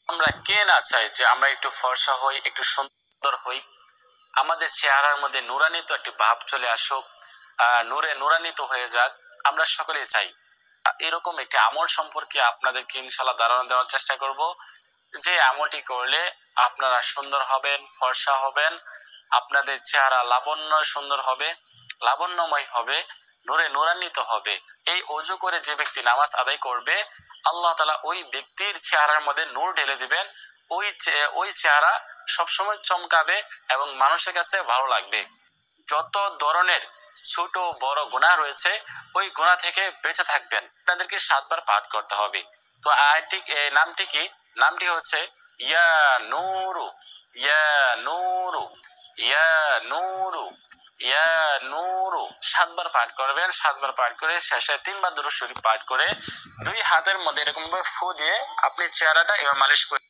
আমরা কে না চাই যে আমরা একটু ফর্সা হই, একটু সুন্দর হই, আমাদের চেহারার মধ্যে নুরানিত একটি ভাব চলে আসুক, নূরে নুরানিত হয়ে যাক, আমরা সকলেই চাই। এরকম একটি আমল সম্পর্কে আপনাদেরকে ইনশাআল্লাহ ধারণা দেওয়ার চেষ্টা করব, যে আমলটি করলে আপনারা সুন্দর হবেন, ফর্সা হবেন, আপনাদের চেহারা লাবণ্য সুন্দর হবে, লাবণ্যময় হবে, নূরে নুরান্বিত হবে। এই অজু করে যে ব্যক্তি নামাজ আদায় করবে, আল্লাহ তাআলা ওই ব্যক্তির চেহারার মধ্যে নূর ঢেলে দিবেন। ওই চেহারা সবসময় চমকাবে এবং মানুষের কাছে ভালো লাগবে। যত ধরনের ছোট বড় গুনাহ রয়েছে, ওই গুনাহ থেকে বেঁচে থাকবেন। আপনাদেরকে 7 বার পাঠ করতে হবে। তো আয়াতটি নামটি কি? নামটি হচ্ছে ইয়া নূরু, ইয়া নূরু, ইয়া নূরু, ইয়া নূরু। 7 বার পাঠ করবেন। 7 বার পাঠ করে শেষে 3 বার দুরূদ শরীফ পাঠ করে 2 হাতের মধ্যে এরকম ভাবে ফু দিয়ে আপনি চেহারাটা এবার মালিশ করে